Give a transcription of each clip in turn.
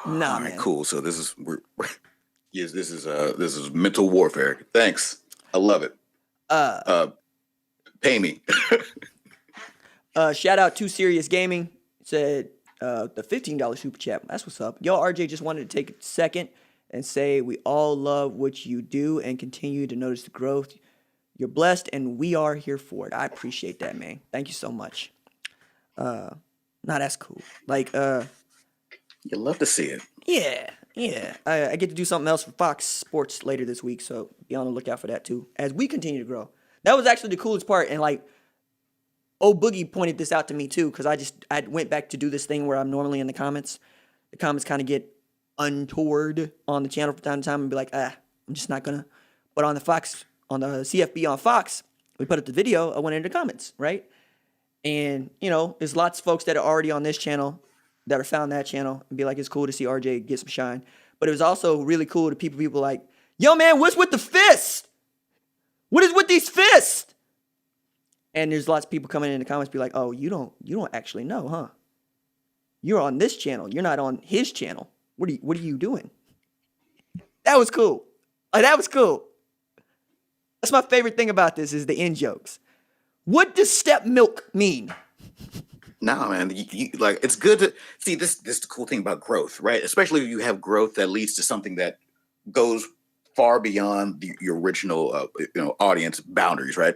Nah, All right, man. cool. So this is yes, this is mental warfare. Thanks, I love it. Pay me. Shout out to Serious Gaming. Said the $15 super chat. That's what's up. Yo, RJ just wanted to take a second and say we all love what you do and continue to notice the growth. You're blessed, and we are here for it. I appreciate that, man. Thank you so much. Nah, that's cool. Like, You love to see it. yeah. I get to do something else for Fox Sports later this week, so be on the lookout for that too. As we continue to grow, that was actually the coolest part. And like, Boogie pointed this out to me too, because I went back to do this thing where I'm normally in the comments. The comments kind of get untoward on the channel from time to time and be like, I'm just not gonna. But on the CFB on Fox, we put up the video. I went into the comments, right? And there's lots of folks that are already on this channel that are found that channel and be like, it's cool to see RJ get some shine. But it was also really cool to people like, yo man, what's with the fist? What is with these fists? And there's lots of people coming in the comments be like, oh, you don't actually know, huh? You're on this channel. You're not on his channel. What are you doing? That was cool. Like, that was cool. That's my favorite thing about this is the in jokes. What does step milk mean? Nah, man. Like, it's good to see this. This is the cool thing about growth, right? Especially if you have growth that leads to something that goes far beyond your original, audience boundaries, right?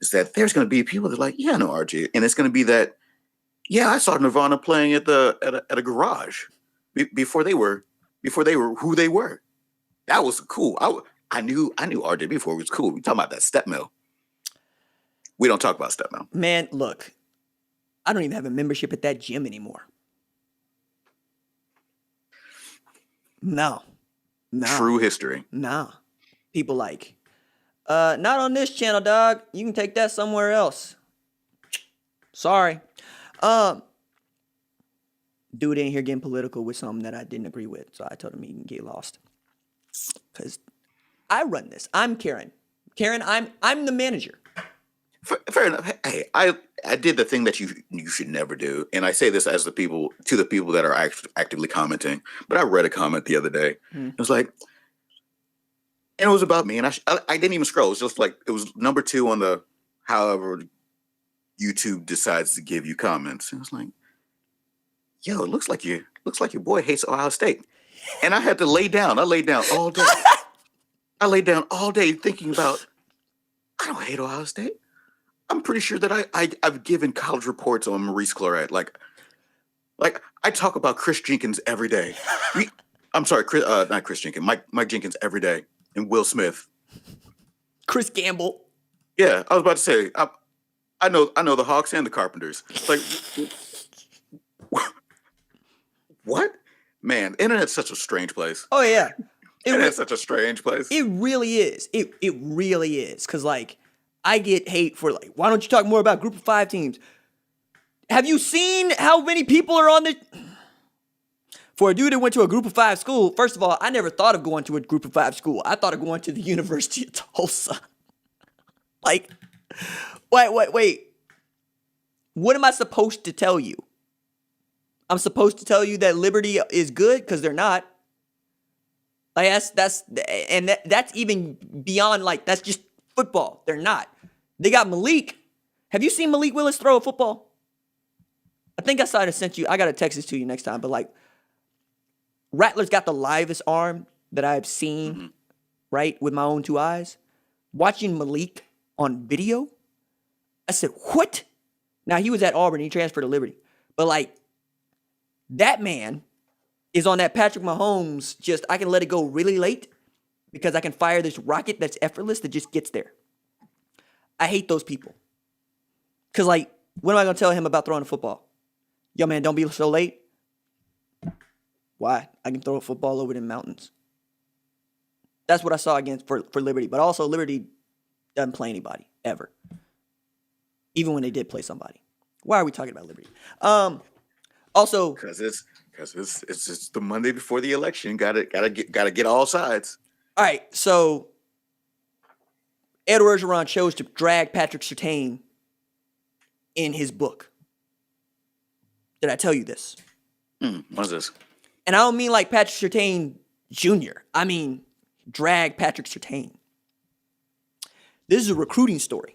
Is that there's going to be people that are like, yeah, no, RJ, and it's going to be that, yeah, I saw Nirvana playing at a garage before they were who they were. That was cool. I knew RJ before it was cool. We talking about that step mill. We don't talk about step mill. Man, look, I don't even have a membership at that gym anymore. No. True history. Nah. People like, not on this channel, dog. You can take that somewhere else. Sorry. Dude in here getting political with something that I didn't agree with, so I told him he can get lost. Because I run this. I'm Karen. Karen, I'm the manager. Fair enough. Hey, I did the thing that you should never do, and I say this as to the people that are actively commenting. But I read a comment the other day. It was like, and it was about me, and I didn't even scroll. It was just like it was number 2 on the however YouTube decides to give you comments. And I was like, yo, it looks like your boy hates Ohio State, and I had to lay down. I laid down all day. I laid down all day thinking about, I don't hate Ohio State. I'm pretty sure that I've given college reports on Maurice Clarett. Like I talk about Chris Jenkins every day. I'm sorry, not Chris Jenkins. Mike Jenkins every day, and Will Smith. Chris Gamble. Yeah, I was about to say I know the Hawks and the Carpenters. Like, what? Man, internet's such a strange place. Oh yeah, Internet's such a strange place. It really is. It really is. Cause like, I get hate for like, why don't you talk more about Group of 5 teams? Have you seen how many people are on the? For a dude that went to a Group of 5 school, first of all, I never thought of going to a Group of 5 school. I thought of going to the University of Tulsa. Like, wait. What am I supposed to tell you? I'm supposed to tell you that Liberty is good because they're not. Like that's even beyond, like, that's just football. They're not. They got Malik. Have you seen Malik Willis throw a football? I think I saw it. Sent you. I gotta text this to you next time. But like, Rattler's got the livest arm that I've seen, right, with my own 2 eyes. Watching Malik on video, I said, what? Now, he was at Auburn. He transferred to Liberty. But like, that man is on that Patrick Mahomes, just, I can let it go really late because I can fire this rocket that's effortless that just gets there. I hate those people. Because, like, what am I going to tell him about throwing a football? Yo, man, don't be so late. Why? I can throw a football over the mountains. That's what I saw against for Liberty. But also, Liberty doesn't play anybody, ever. Even when they did play somebody. Why are we talking about Liberty? Also, because it's the Monday before the election. Gotta get all sides. All right, so Ed Orgeron chose to drag Patrick Surtain in his book. Did I tell you this? What's this? And I don't mean like Patrick Surtain Jr. I mean drag Patrick Surtain. This is a recruiting story.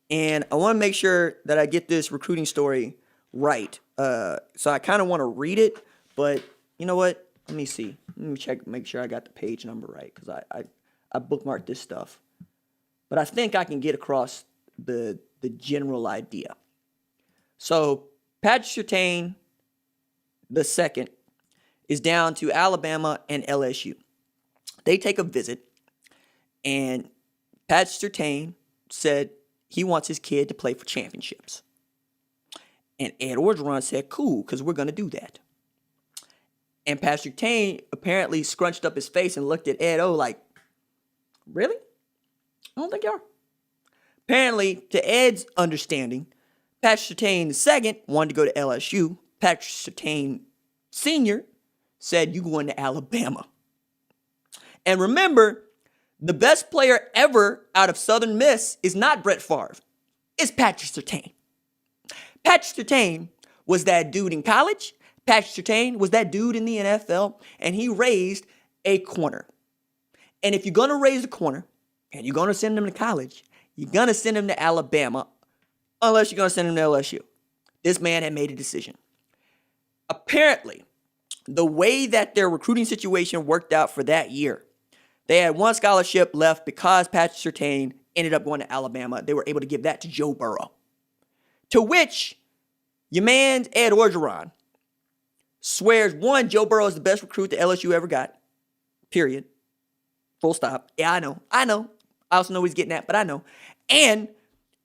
And I want to make sure that I get this recruiting story right. So I kind of want to read it, but you know what? Let me see. Let me check, make sure I got the page number right, because I bookmarked this stuff. But I think I can get across the general idea. So Patrick Surtain the second is down to Alabama and LSU. They take a visit, and Patrick Surtain said he wants his kid to play for championships. And Ed Orgeron said, cool, because we're going to do that. And Patrick Surtain apparently scrunched up his face and looked at Ed O like, really? I don't think you are. Apparently, to Ed's understanding, Patrick Surtain II wanted to go to LSU. Patrick Surtain Sr. said, you going to Alabama. And remember, the best player ever out of Southern Miss is not Brett Favre. It's Patrick Surtain. Patrick Surtain was that dude in college. Patrick Surtain was that dude in the NFL. And he raised a corner. And if you're going to raise a corner and you're going to send him to college, you're going to send him to Alabama unless you're going to send him to LSU. This man had made a decision. Apparently, the way that their recruiting situation worked out for that year, they had one scholarship left because Patrick Surtain ended up going to Alabama. They were able to give that to Joe Burrow. To which your man Ed Orgeron swears, one, Joe Burrow is the best recruit that LSU ever got. Period. Full stop. Yeah, I know. I also know what he's getting at, but I know. And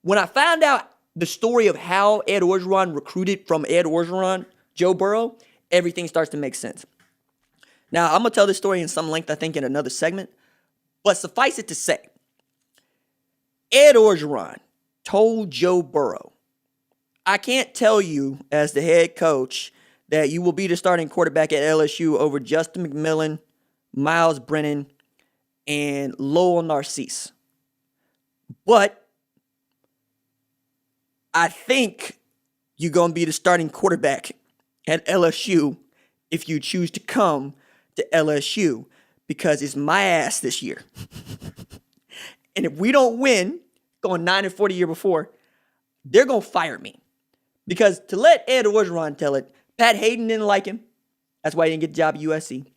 when I found out the story of how Ed Orgeron recruited from Ed Orgeron, Joe Burrow, everything starts to make sense. Now, I'm going to tell this story in some length, I think, in another segment. But suffice it to say, Ed Orgeron told Joe Burrow, I can't tell you as the head coach that you will be the starting quarterback at LSU over Justin McMillan, Miles Brennan, and Lowell Narcisse. But I think you're going to be the starting quarterback at LSU if you choose to come to LSU, because it's my ass this year. And if we don't win, going 9-4 the year before, they're going to fire me. Because to let Ed Orgeron tell it, Pat Hayden didn't like him. That's why he didn't get the job at USC.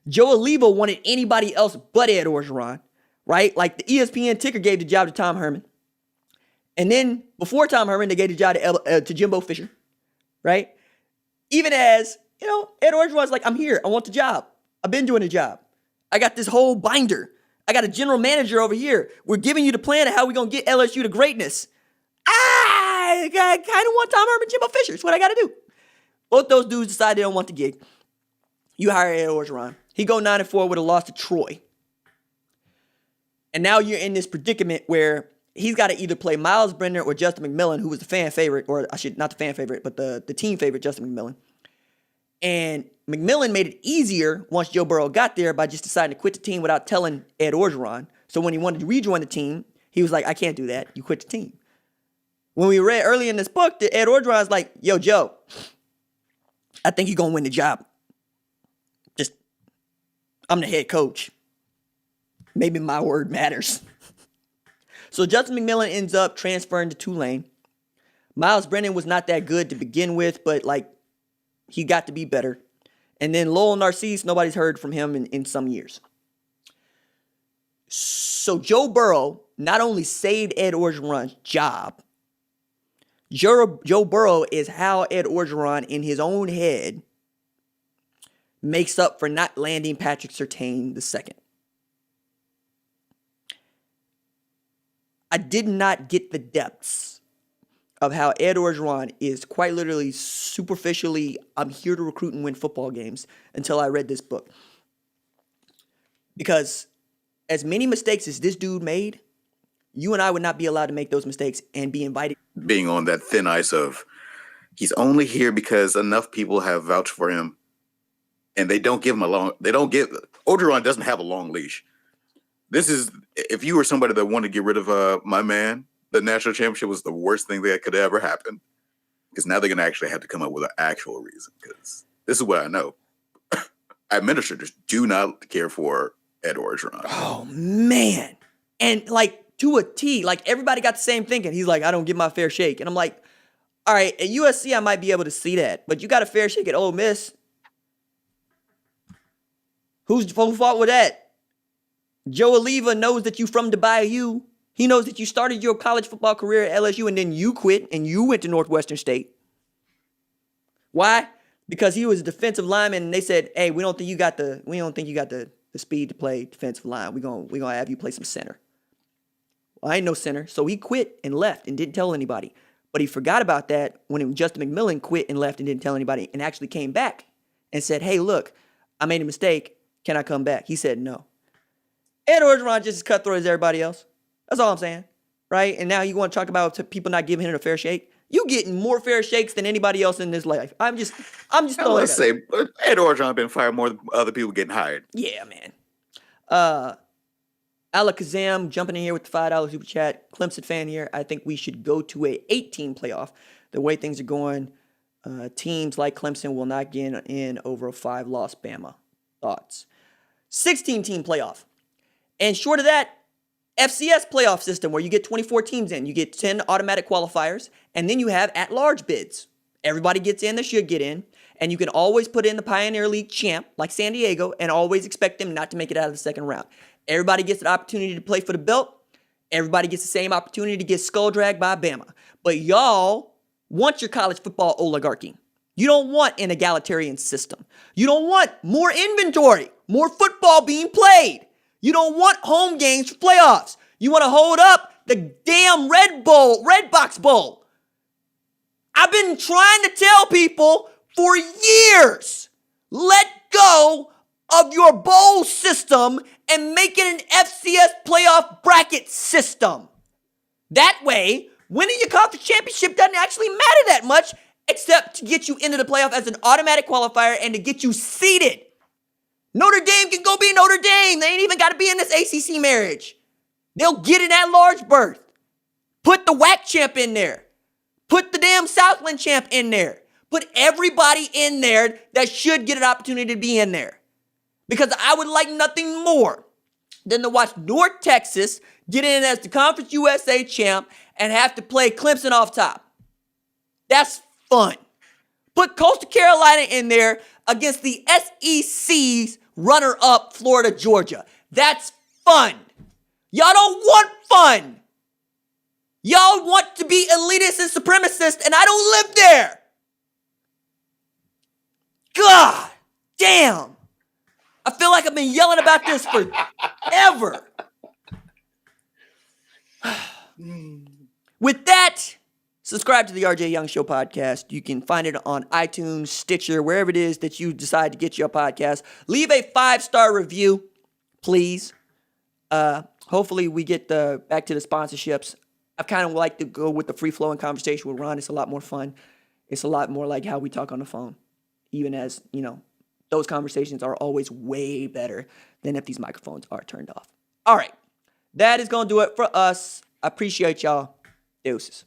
Joe Oliva wanted anybody else but Ed Orgeron, right? Like the ESPN ticker gave the job to Tom Herman. And then before Tom Herman, they gave the job to Jimbo Fisher, right? Even as, Ed Orgeron's like, I'm here. I want the job. I've been doing the job. I got this whole binder. I got a general manager over here. We're giving you the plan of how we're going to get LSU to greatness. I kind of want Tom Herman, Jimbo Fisher. It's what I got to do. Both those dudes decide they don't want the gig. You hire Ed Orgeron. He go 9-4 with a loss to Troy. And now you're in this predicament where he's got to either play Miles Brennan or Justin McMillan, who was the fan favorite, or not the fan favorite, but the team favorite, Justin McMillan. And McMillan made it easier once Joe Burrow got there by just deciding to quit the team without telling Ed Orgeron. So when he wanted to rejoin the team, he was like, I can't do that. You quit the team. When we read early in this book, Ed Orgeron's like, yo, Joe, I think you're going to win the job. I'm the head coach. Maybe my word matters. So Justin McMillan ends up transferring to Tulane. Miles Brennan was not that good to begin with, but he got to be better. And then Lowell Narcisse, nobody's heard from him in some years. So Joe Burrow not only saved Ed Orgeron's job, Joe Burrow is how Ed Orgeron in his own head makes up for not landing Patrick Surtain II. I did not get the depths of how Ed Orgeron is quite literally superficially, I'm here to recruit and win football games, until I read this book. Because as many mistakes as this dude made, you and I would not be allowed to make those mistakes and be invited. Being on that thin ice of he's only here because enough people have vouched for him. And they don't give him Orgeron doesn't have a long leash. This is, if you were somebody that wanted to get rid of my man, the national championship was the worst thing that could ever happen. Because now they're going to actually have to come up with an actual reason. Because this is what I know. Administrators do not care for Ed Orgeron. Oh, man. And, like, to a T, like, everybody got the same thinking. He's like, I don't get my fair shake. And I'm like, all right, at USC, I might be able to see that. But you got a fair shake at Ole Miss. Who fought with that? Joe Oliva knows that you from the Bayou. He knows that you started your college football career at LSU and then you quit and you went to Northwestern State. Why? Because he was a defensive lineman and they said, hey, we don't think you got the speed to play defensive line. We're gonna have you play some center. Well, I ain't no center. So he quit and left and didn't tell anybody. But he forgot about that when Justin McMillan quit and left and didn't tell anybody and actually came back and said, hey, look, I made a mistake. Can I come back? He said no. Ed Orgeron just as cutthroat as everybody else. That's all I'm saying, right? And now you want to talk about people not giving him a fair shake? You getting more fair shakes than anybody else in this life. I'm just throwing Let's say Ed Orgeron been fired more than other people getting hired. Yeah, man. Alakazam jumping in here with the $5 super chat. Clemson fan here. I think we should go to a 8-team playoff. The way things are going, teams like Clemson will not get in over a 5-loss Bama. Thoughts? 16-team playoff. And short of that, FCS playoff system where you get 24 teams in. You get 10 automatic qualifiers, and then you have at-large bids. Everybody gets in that should get in, and you can always put in the Pioneer League champ, like San Diego, and always expect them not to make it out of the second round. Everybody gets an opportunity to play for the belt. Everybody gets the same opportunity to get skull dragged by Bama. But y'all want your college football oligarchy. You don't want an egalitarian system. You don't want more inventory, more football being played. You don't want home games for playoffs. You want to hold up the damn Red Box Bowl. I've been trying to tell people for years, let go of your bowl system and make it an FCS playoff bracket system. That way, winning your conference championship doesn't actually matter that much, except to get you into the playoff as an automatic qualifier and to get you seeded. Notre Dame can go be Notre Dame. They ain't even got to be in this ACC marriage. They'll get an at-large berth. Put the WAC champ in there. Put the damn Southland champ in there. Put everybody in there that should get an opportunity to be in there. Because I would like nothing more than to watch North Texas get in as the Conference USA champ and have to play Clemson off top. That's fun. Put Coastal Carolina in there against the SEC's runner-up Florida Georgia. That's fun. Y'all don't want fun. Y'all want to be elitist and supremacist, and I don't live there. God damn. I feel like I've been yelling about this forever. With that, subscribe to the RJ Young Show podcast. You can find it on iTunes, Stitcher, wherever it is that you decide to get your podcast. Leave a 5-star review, please. Hopefully we get back to the sponsorships. I kind of like to go with the free-flowing conversation with Ron. It's a lot more fun. It's a lot more like how we talk on the phone. Even as, those conversations are always way better than if these microphones are turned off. All right. That is going to do it for us. I appreciate y'all. Deuces.